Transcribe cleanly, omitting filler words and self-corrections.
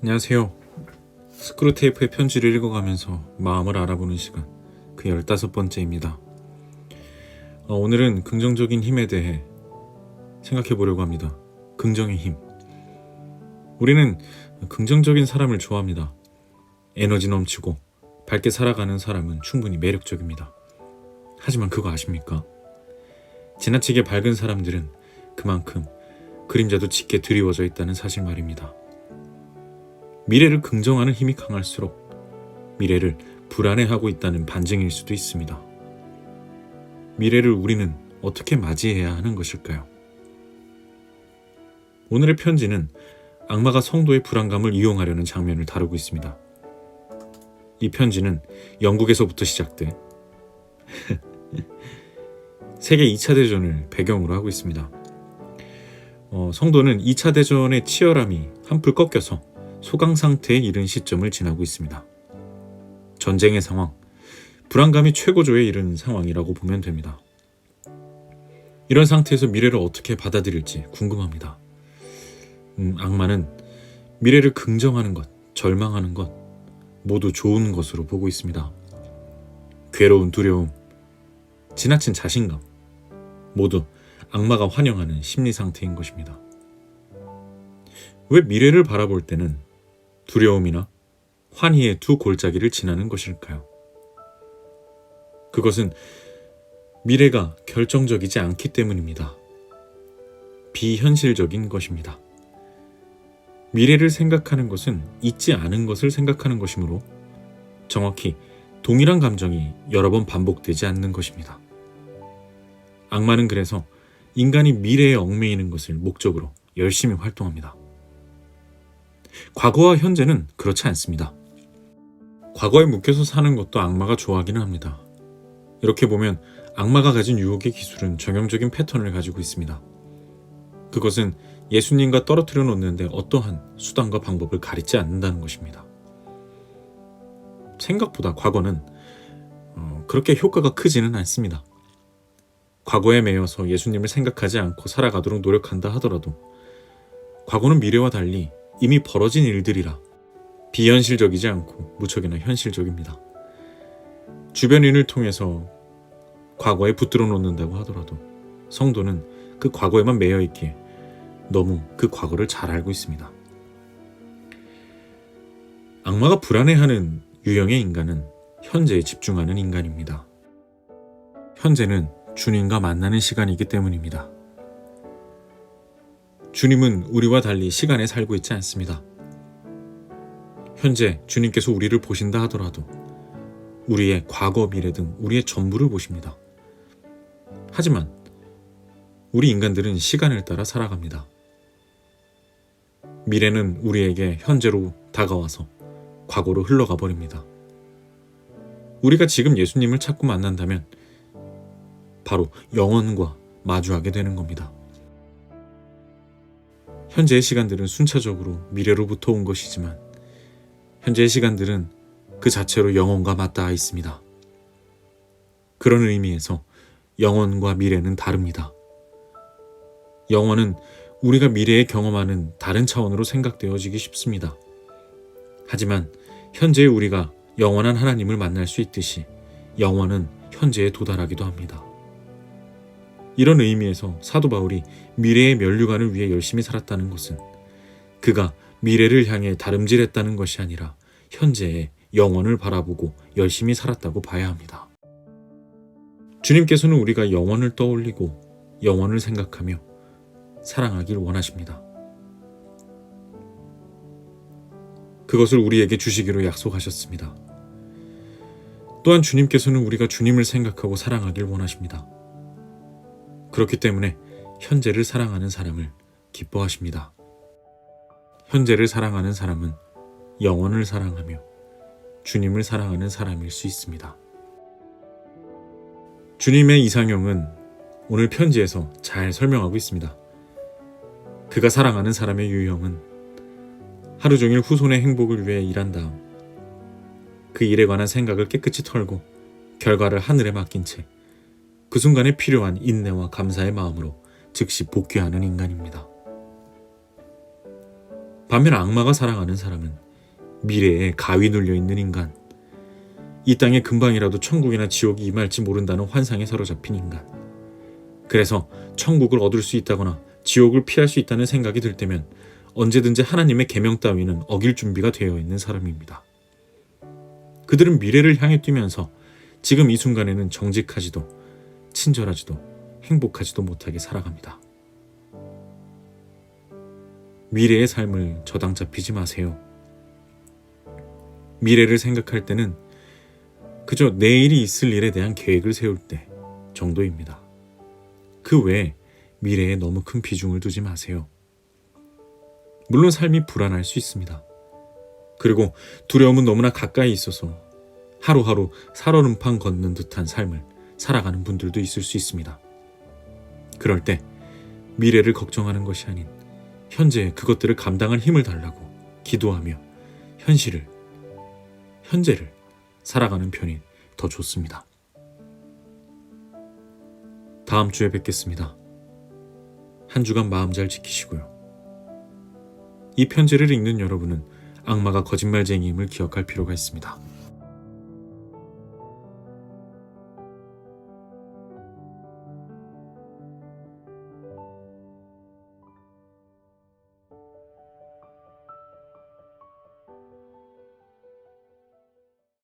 안녕하세요. 스크루테이프의 편지를 읽어가면서 마음을 알아보는 시간, 그 15번째입니다. 오늘은 긍정적인 힘에 대해 생각해 보려고 합니다. 긍정의 힘. 우리는 긍정적인 사람을 좋아합니다. 에너지 넘치고 밝게 살아가는 사람은 충분히 매력적입니다. 하지만 그거 아십니까? 지나치게 밝은 사람들은 그만큼 그림자도 짙게 드리워져 있다는 사실 말입니다. 미래를 긍정하는 힘이 강할수록 미래를 불안해하고 있다는 반증일 수도 있습니다. 미래를 우리는 어떻게 맞이해야 하는 것일까요? 오늘의 편지는 악마가 성도의 불안감을 이용하려는 장면을 다루고 있습니다. 이 편지는 영국에서부터 시작돼 세계 2차 대전을 배경으로 하고 있습니다. 성도는 2차 대전의 치열함이 한풀 꺾여서 소강 상태에 이른 시점을 지나고 있습니다. 전쟁의 상황, 불안감이 최고조에 이른 상황이라고 보면 됩니다. 이런 상태에서 미래를 어떻게 받아들일지 궁금합니다. 악마는 미래를 긍정하는 것, 절망하는 것 모두 좋은 것으로 보고 있습니다. 괴로운 두려움, 지나친 자신감 모두 악마가 환영하는 심리 상태인 것입니다. 왜 미래를 바라볼 때는 두려움이나 환희의 두 골짜기를 지나는 것일까요? 그것은 미래가 결정적이지 않기 때문입니다. 비현실적인 것입니다. 미래를 생각하는 것은 있지 않은 것을 생각하는 것이므로 정확히 동일한 감정이 여러 번 반복되지 않는 것입니다. 악마는 그래서 인간이 미래에 얽매이는 것을 목적으로 열심히 활동합니다. 과거와 현재는 그렇지 않습니다. 과거에 묵혀서 사는 것도 악마가 좋아하기는 합니다. 이렇게 보면 악마가 가진 유혹의 기술은 전형적인 패턴을 가지고 있습니다. 그것은 예수님과 떨어뜨려 놓는데 어떠한 수단과 방법을 가리지 않는다는 것입니다. 생각보다 과거는 그렇게 효과가 크지는 않습니다. 과거에 매여서 예수님을 생각하지 않고 살아가도록 노력한다 하더라도 과거는 미래와 달리 이미 벌어진 일들이라 비현실적이지 않고 무척이나 현실적입니다. 주변인을 통해서 과거에 붙들어 놓는다고 하더라도 성도는 그 과거에만 매여 있기에 너무 그 과거를 잘 알고 있습니다. 악마가 불안해하는 유형의 인간은 현재에 집중하는 인간입니다. 현재는 주님과 만나는 시간이기 때문입니다. 주님은 우리와 달리 시간에 살고 있지 않습니다. 현재 주님께서 우리를 보신다 하더라도 우리의 과거, 미래 등 우리의 전부를 보십니다. 하지만 우리 인간들은 시간을 따라 살아갑니다. 미래는 우리에게 현재로 다가와서 과거로 흘러가 버립니다. 우리가 지금 예수님을 찾고 만난다면 바로 영원과 마주하게 되는 겁니다. 현재의 시간들은 순차적으로 미래로부터 온 것이지만 현재의 시간들은 그 자체로 영원과 맞닿아 있습니다. 그런 의미에서 영원과 미래는 다릅니다. 영원은 우리가 미래에 경험하는 다른 차원으로 생각되어지기 쉽습니다. 하지만 현재의 우리가 영원한 하나님을 만날 수 있듯이 영원은 현재에 도달하기도 합니다. 이런 의미에서 사도 바울이 미래의 면류관을 위해 열심히 살았다는 것은 그가 미래를 향해 다름질했다는 것이 아니라 현재의 영원을 바라보고 열심히 살았다고 봐야 합니다. 주님께서는 우리가 영원을 떠올리고 영원을 생각하며 사랑하길 원하십니다. 그것을 우리에게 주시기로 약속하셨습니다. 또한 주님께서는 우리가 주님을 생각하고 사랑하길 원하십니다. 그렇기 때문에 현재를 사랑하는 사람을 기뻐하십니다. 현재를 사랑하는 사람은 영원을 사랑하며 주님을 사랑하는 사람일 수 있습니다. 주님의 이상형은 오늘 편지에서 잘 설명하고 있습니다. 그가 사랑하는 사람의 유형은 하루 종일 후손의 행복을 위해 일한 다음 그 일에 관한 생각을 깨끗이 털고 결과를 하늘에 맡긴 채 그 순간에 필요한 인내와 감사의 마음으로 즉시 복귀하는 인간입니다. 반면 악마가 사랑하는 사람은 미래에 가위 눌려 있는 인간, 이 땅에 금방이라도 천국이나 지옥이 임할지 모른다는 환상에 사로잡힌 인간. 그래서 천국을 얻을 수 있다거나 지옥을 피할 수 있다는 생각이 들 때면 언제든지 하나님의 계명 따위는 어길 준비가 되어 있는 사람입니다. 그들은 미래를 향해 뛰면서 지금 이 순간에는 정직하지도 친절하지도 행복하지도 못하게 살아갑니다. 미래의 삶을 저당 잡히지 마세요. 미래를 생각할 때는 그저 내일이 있을 일에 대한 계획을 세울 때 정도입니다. 그 외에 미래에 너무 큰 비중을 두지 마세요. 물론 삶이 불안할 수 있습니다. 그리고 두려움은 너무나 가까이 있어서 하루하루 살얼음판 걷는 듯한 삶을 살아가는 분들도 있을 수 있습니다. 그럴 때 미래를 걱정하는 것이 아닌 현재 그것들을 감당할 힘을 달라고 기도하며 현재를 살아가는 편이 더 좋습니다. 다음 주에 뵙겠습니다. 한 주간 마음 잘 지키시고요. 이 편지를 읽는 여러분은 악마가 거짓말쟁이임을 기억할 필요가 있습니다.